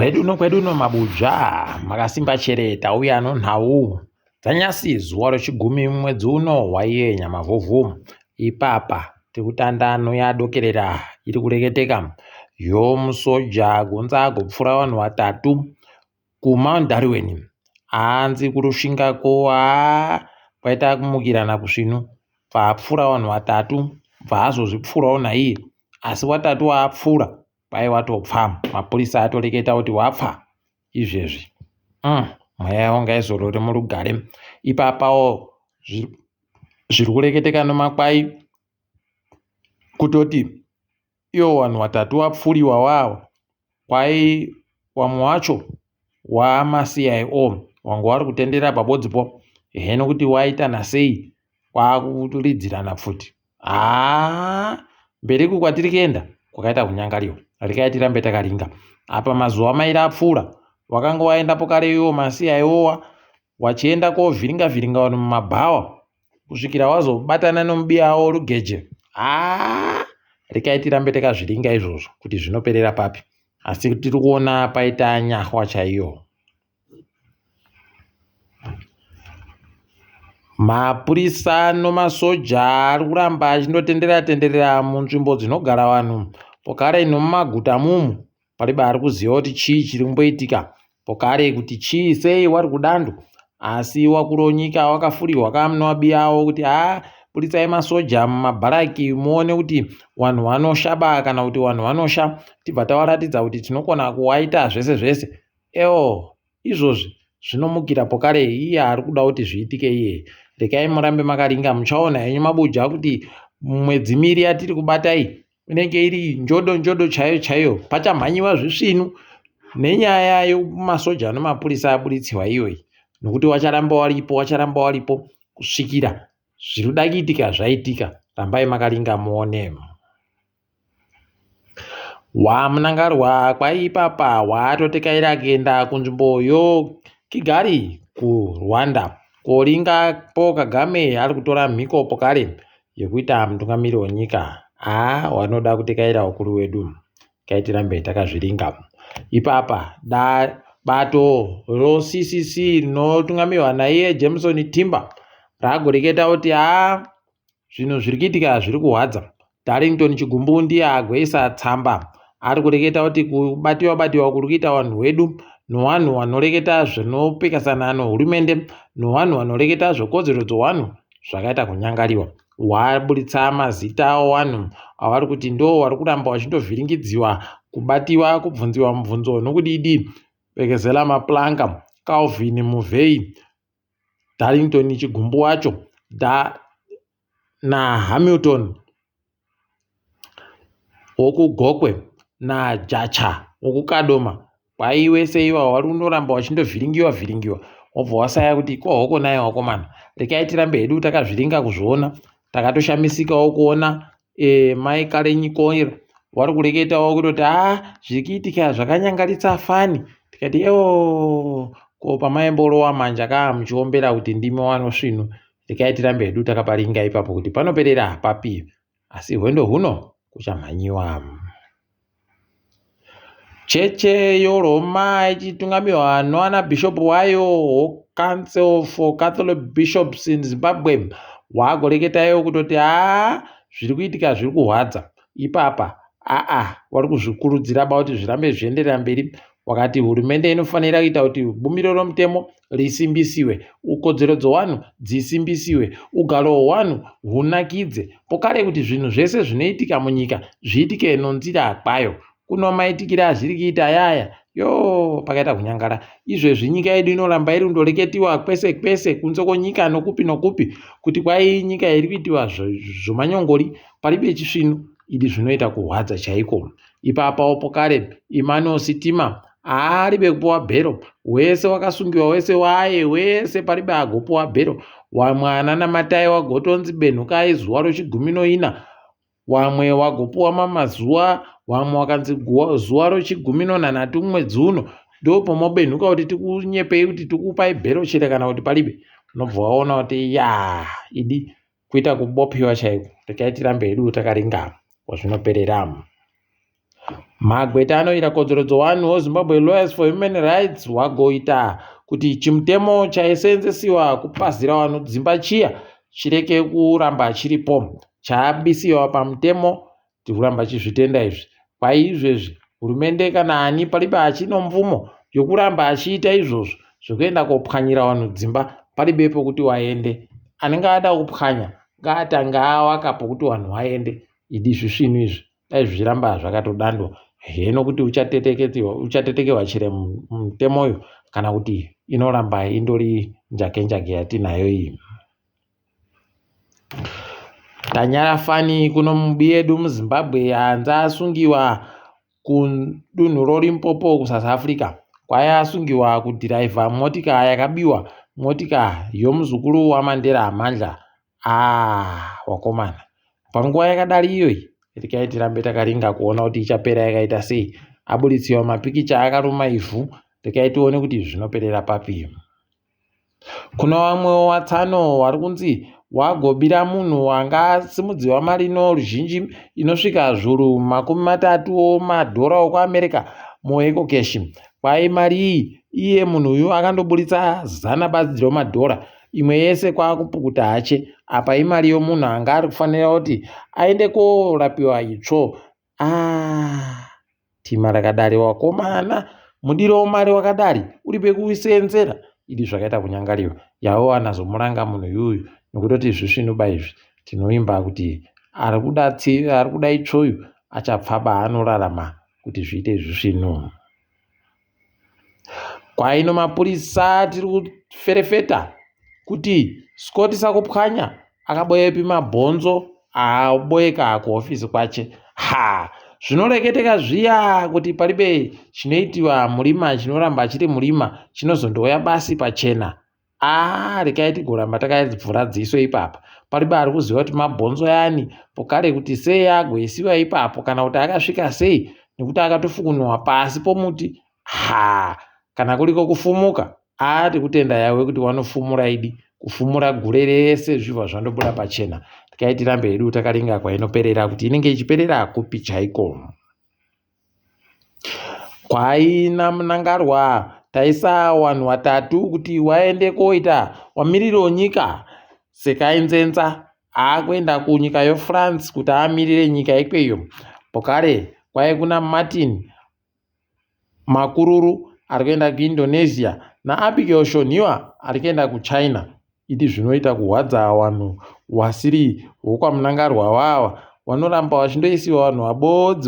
Kwedu no mabuja makasimba chere tauya nonhau dzanyasi zuwa rechigumi mwedzi uno waiyenya mavhovhu ipapa tikutandano yadokerera iri kureketeka yomusoja gunza agopfura vanhu vatatu kuMount Darwin aanzi kurushingako kwaita kumukirana kusvinu papfura vanhu vatatu bva azozvipfurawo naiye asi watatu waapfura pai watopfa mapurisa atoreketa kuti wapfa izvezvi mweya wanga izorore murugare ipapawo zviri kureketeka nomakwai kutoti iwo vanhu vatatu wapfuriwa wavo kwai wamwe wacho wama-CIO wange wari kutendera pabodzipo heno kuti waita nasei kwakuridzirana pfuti mberiku kwatiri kuenda kwakaita kunyangariwa rikai tirambe takaringa apa mazuva mairi apfuura wakanga waendapo kare iwo ma-CIO wachienda kovhiringa vanhu mumabhawa kusvikira wazobatana nomubiyawo rugeje rikai tirambe takazviringa izvozvo kuti zvinoperera papi asi tiri kuona paita nyahwa chaiyo. Mapurisa nomasoja ari kuramba achindotendera munzvimbo dzinogara vanhu pokare nomumaguta mumu paribe ari kuziva kuti chii chiri kumboitika pokare kuti chii sei wari kudando asi wakuru nyika wakafurirwa kamunowabiyawo kuti purisai masoja mumabharaki muone kuti vanhu vanoshaba kana kuti vanhu vanosha tibva tawaratidza kuti tinokona kuwaita zvese izvozvi zvinomukira pokare iye ari kuda kuti zviitike iye. Rekai murambe makaringa muchaona henyu mabuja kuti mwedzi miri yatiri kubatai inenge iri njodo chaiyo pachamhanyiwa zvisvinu nenyaya yemasoja nomapurisa aburitsiwa iyoyi nokuti wacharamba waripo kusvikira zviri kuda kuitika zvaitika. Rambai makaringa muone. Wamunangarwa kwaipapa watotekaira kuenda kunzvimbo yoKigali kuRwanda koringapo Kagame ari kutora mhiko pokare yekuita mutungamiri wenyika. Wanoda kutekaira ukuru wedu kaitirambe takazviringa ipapa bato roCCC rinotungamirwa naiye Jameson Timber ragoreketa kuti zvinhu zviri kuitika zviri kuhwadza. Darlington Chigumbu ndiye agoisa tsamba ari kureketa kuti kubatiwa kuri kuita vanhu vedu nevanhu vanoreketa zvinopikasana nehurumende nevanhu vanoreketa zvekodzero dzevanhu zvakaita kunyangariwa. Waburitsa mazita avanhu avari kuti ndo vari kuramba vachindovhiringidziwa kubatiwa kubvunziwa mubvunzo nokudidi Bekezela Maplanka, Calvin Muvhei, Darlington Chigumbu wacho naHamilton wokugokwe naJacha wokukadoma kwai wese iva vari kundoramba vachindovhiringiwa wobva wasaya kuti kohoko naye wakomana. Rekai tirambe hedu takazviringa kuzviona takatoshamisikawo kuona mai Karenyikora vari kureketawo kutoti zviri kuitika zvakanyangaritsa fani tikati ko pamaimborowa manja muchiombera kuti ndimi wanosvinu. Rekai tirambe hedu takaparinga ipapo kuti panoperera papi asi hwendo huno kuchamhanyiwa. Cheche yoRoma ichitungamirwa noana bhishopu wayo Council for Catholic Bishops in Zimbabwe wagoreketayo kutoti zviri kuitika zviri kuhwadza ipapa vari kuzvikurudzira kuti zvirambe zvienderera mberi. Wakati hurumende inofanira kuita kuti bumbiro romutemo risimbisiwe, ukodzero dzevanhu dzisimbisiwe, ugaro hwevanhu hunakidze pokare kuti zvinhu zvese zvinoitika munyika zviitike nonzira kwayo. Kuno maitikira azviri kuita pakaita kunyangara. Izvezvi nyika yedu inoramba iri kundoreketiwa kwese kunze kwenyika nokupi kuti kwai nyika iri kuitiwa zvomanyongori paribe chisvinu idi zvinoita kuhwadza chaiko. Ipapawo pokare Emmanuel Sitima aribe kupuwa bhero wese wakasungiwa wese paribe agopuwa bhero. Wamwe ananamatai wagotonzi benhukai zuva rechigumi noina wamwe wagopuwa mamazuva wamwe wakanzi zuva rechigumi nonhanhatu mwedzi uno ndopo mobenhuka kuti tikunyepei kuti tikupai bhero chere kana kuti paribe. Unobva waona kuti idi kuita kubopiwa chaiko. Rekai tirambe hedu takaringa kwazvinoperera. magweta anoita kodzero dzevanhu wezimbabwe lawyers for human rights wagoita kuti chimutemo chaisenzesiwa kupazira vanhu dzimba chiya chireke kuramba chiripo, chabisiwa pamutemo tikuramba chizvitenda izvi. Kwaizvezvi hurumende kana ani palibe achino mvumo yokuramba achiita izvozvo zvokuenda kopwanyira vanhu dzimba palibe pokuti waende. Anenge ada kupwanya ngaatanga awaka pokuti vanhu vaende. Idi zvisvinu izvi dai zvichiramba zvakatodandwa heno kuti uchatetekewa chire mutemo uyu kana kuti inoramba indori njake yatinayo iyi. Tanyara Fani kuno mubi yedu muZimbabwe anza asungiwa kudunhu roLimpopo kuSouth Africa. Kwaya asungiwa kudhiraivha motika yakabiwa, motika yomuzukuru waMandela Amandla. Wakomana panguva yakadari iyoyi tikairambe takaringa kuona kuti ichapera yakaita sei. Abuditsiwa mapikicha akaruma ivhu tikaitione kuti zvinoperera papi. Kuna vamwe watsano vari kunzi wagobira munhu wanga asimudziwa mari ruzhinji inosvika zviuru 30 madhora okuAmerica muEco Cash. Kwai mari iyi iye munhu uyu akandoburitsa 100 badzi remadhora, imwe yese kwakupukuta hache. Apa imari yomunhu anga ari kufanira kuti aende korapiwa itsvo. Tima rakadari wakomana, mudiro mari wakadari uri pekuisenzera. Idi zvakaita kunyangariwa yavo anazomuranga munhu yuyu nokutoti zvisvinuba izvi tinoimba kuti ari kuda itsvoyu achapfaba anorarama kuti zviite zvisvinu. Kwaino mapurisa tiri kuferefeta kuti Scott Sakupwanya akaboyepi mabhonzo aboyeka kuhofisi kwache. Zvinoreketeka zviya kuti palibe chinoitiwa murima chinoramba chiri murima chinozondouya basi pachena. Rekai tigoramba takadzivhura dziso ipapa. Palibe ari kuziva kuti mabhonzo yani pokare kuti sei agoisiwa ipapo kana kuti akasvika sei nekuti akatofukunwa pasi pomuti. Kana kuliko kufumuka tikutenda yawe kuti wanofumura idi kufumura gure rese zvibva zvandobuda pachena. Tikaitirambei hedu takaringa kwainoperera kuti inenge ichiperera kupi chaiko. Kwaina munangarwa taisa vanhu vatatu kuti waende koita wamiriro nyika sekainzenza akuenda kunyika yeFrance kuti amirire nyika ikweyo. Pokare kwai kuna Martin Makururu ari kuenda kuIndonesia naAbigail Shoniwa ari kuenda kuChina. Idi zvinoita kuhwadza vanhu wasiri wokwamunangarwa wawa vanoramba vachindoisiwa vanhu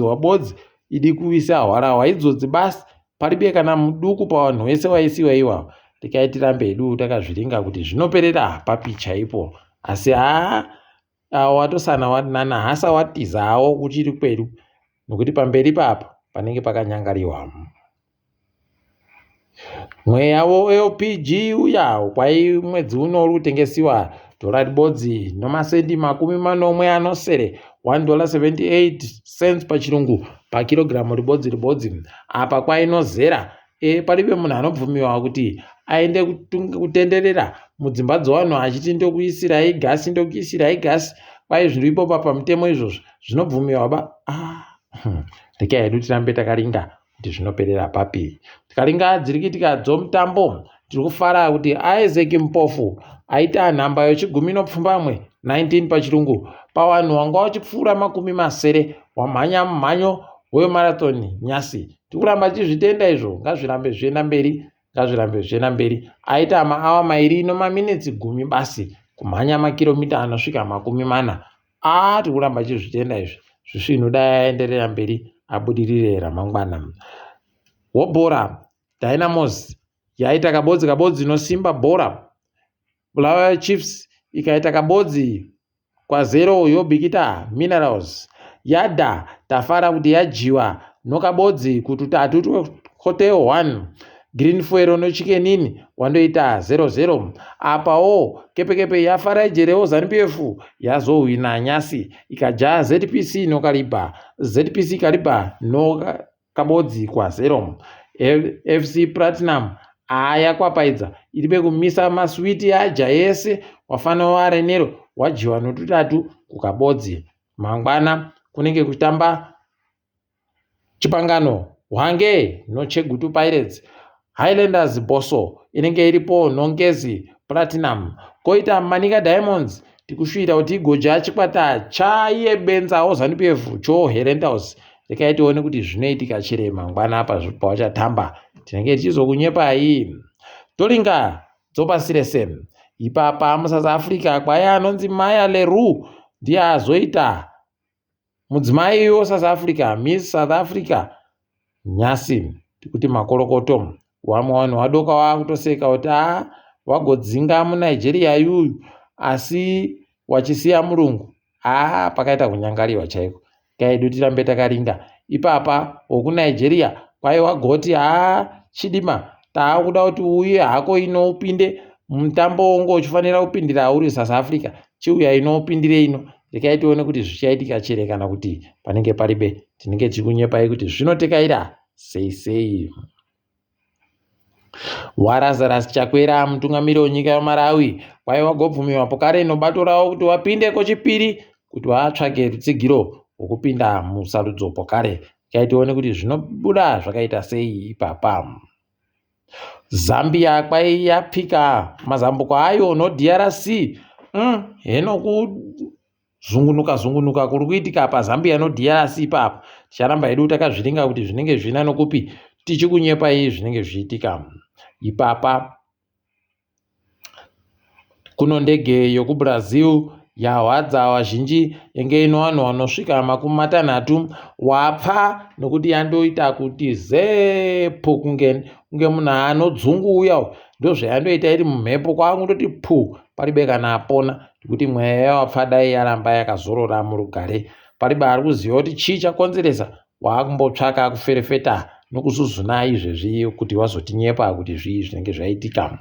wabodzi idi kuisa hwara idzodzi basi palibe kana muduku pavanhu vese vaisiwa iwavo. Tikaitirambe hedu takazviringa kuti zvinoperera papi chaipo, asi watosana wanana hasa watizawo kuchiri kwedu nokuti pamberi papa panenge pakanyangariwa. Mweya weOPG uya kwai mwedzi uno uri kutengesiwa dhora ribodzi nomasendi 40 anosere $1.78 pachirungu pakirogiramu ribodzi. Apa kwainozera palibe munhu anobvumiwa kuti aende kutenderera mudzimba dzevanhu achiti ndokuisirai gasi kwai zviripo pamutemo izvozvo zvinobvumiwa ba. Rekai hedu tirambe takaringa kuti zvinoperera papi. Tikaringa dzirikitika dzomutambo tiri kufara kuti Isaac Mpofu aita nhamba yechigumi nopfumbamwe 19 pachirungu pavanhu wanga wachipfuura 70 wamhanya mumhanyo wemarathoni nyasi. Tikuramba chizvitenda izvo ngazvirambe zvienda mberi. Aita maawa 2 nemaminitsi 10 basi kumhanya makiromita anosvika 40. Tikuramba chizvitenda izvi zvisvinu dai aenderera mberi abudirire ramangwana. Wobhora Dynamos yaita kabodzi nosimba bhora. Bulawayo Chiefs ikaita kabodzi kwa 0 yobikita Minerals. Yadha tafara kuti yajiwa nokabodzi kututatu Hotel 1. Green Fuero noChickenini wandoita 0-0. Apawo kepekepe yafara ijerewo ZANU-PF yazohwina nyasi ikaja ZPC nokaliba. ZPC kaliba nokabodzi kwa 0. FC Platinum yakwapaidza iribe kumisa maswiti aja ese wafana waRenero wajiwa notutatu kukabodzi. Mangwana kunenge kutamba chipangano Hwange noChegutu Pirates, Highlanders Boso inenge iripo Nongezi Platinum, koita Manika Diamonds tikusvira kuti igoja chikwata chaiyebenzawo ZANU-PF choHerentals. Rekai tione kuti zvinoitika chire mangwana apa pawachatamba tinenge tichizokunyepai. Tolinga dzopasirese ipapa muSouth Africa kwaya anonzi Maya Leroux ndiye azoita mudzimai weSouth Africa, Miss South Africa nyasi. Tikuti makorokoto wamwe vanhu vadoka vakutoseka kuti wagodzinga muNigeria yuyu asi wachisiya murungu. Pakaita kunyangariwa chaiko. Kaidu tirambe takaringa ipapa wokuNigeria kwai wagoti Chidima taakuda kuti uye hako ino upinde mutambo wongo uchifanira kupindira uri South Africa, chiuya ino upindire ino. Rekai tione kuti zvichaitika chire kana kuti panenge paribe. Tinenge tichikunyepai kuti zvinotekaira sei. Lazarus Chakwera mutungamiri wenyika yeMalawi kwai wagobvumiwa pokare inobato rawo kuti wapinde kochipiri kuti vatsvage rutsigiro rwokupinda musarudzo pokare. Rekai tione kuti zvinobuda zvakaita sei ipapa. Zambia kwai yapika mazambuko ayo noDRC. Heno kuzungunuka kuri kuitika paZambia noDRC ipapa ticharamba hedu takazviringa kuti zvinenge zvina nokupi tichikunyepai zvinenge zvichiitika ipapa. Kuno ndege yokuBrazil yahwadza vazhinji yenge ino vanhu vanosvika 60 wapfa nokuti yandoita kuti zepo kunge munhu anodzungu uya ndozvayandoita iri mumhepo kwakundoti paribe kana apona. Kuti mweya yawapfa dai yaramba yakazorora murugare. Paribe ari kuziva kuti chii chakonzeresa. Waakumbotsvaka kuferefeta nokuzuzuna izvezvi kuti wazotinyepa kuti zvii zvinenge zvaitika.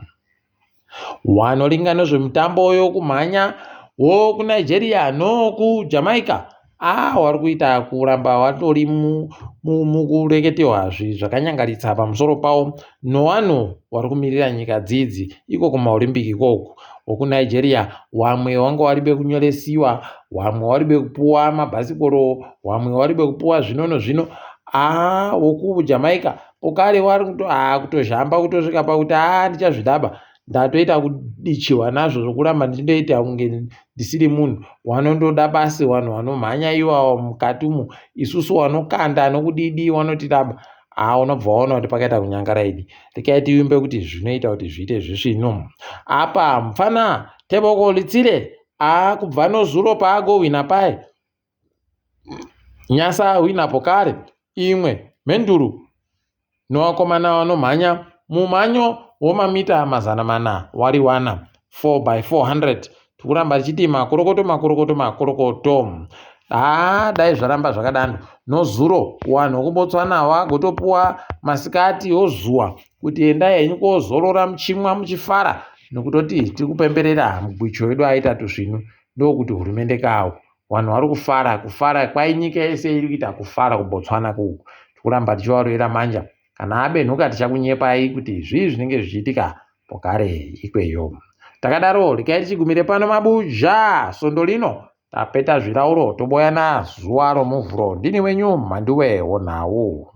Wanoringa nezvemutambo yokumhanya wokuNigeria nokuJamaica wari kuita kuramba watori mukureketewa zvakanyangaritsa pamusoro pawo nowanhu wari kumirira nyika dzidzi iko kumaOlympiki ikoku. WokuNigeria wamwe wanga waribe kunyoresiwa, wamwe waribe kupuwa mabhasikoro, wamwe waribe kupuwa zvino wokuJamaica pokare wari kutozhamba kutosvika pakuti ndichazvidaba ndatoita kudichiwa nazvo zvokuramba ndindoita kunge ndisiri munhu. Wanondoda basi vanhu vanomhanya iwawo mukati umu, isusu vanokanda nokudidi wanotidaba. Unobva waona kuti pakaita kunyangaraidi. Rekai tiimbe kuti zvinoita kuti zviite zvisvino. Apa mufana Tebogo Litsire kubva nozuro paagowina paye nyasa wina pokare imwe mhenduru novakomana vanomhanya mumhanyo womamita 400 wari wana 4x400. Tikuramba tichiti makorokoto. Dai zvaramba zvakadano nozuro wanhu wokuBotswana wagotopuwa masikati ozuwa kuti endai henyu kozorora muchimwa muchifara nokutoti tikupemberera mugwicho wedu aitatu zvino. Ndokuti hurumende kawo wanhu vari kufara kwai nyika yese iri kuita kufara kuBotswana kuku. Tikuramba tichivarwira manja. Kana abenhuka tichakunyepai kuti zvii zvinenge zvichiitika pokare ikweyo. Takadaro rekai tichigumire pano mabuja sondo lino tapeta zvirauro toboyana zuva romuvhuro. Ndini wenyu Mhanduwe Onhawu.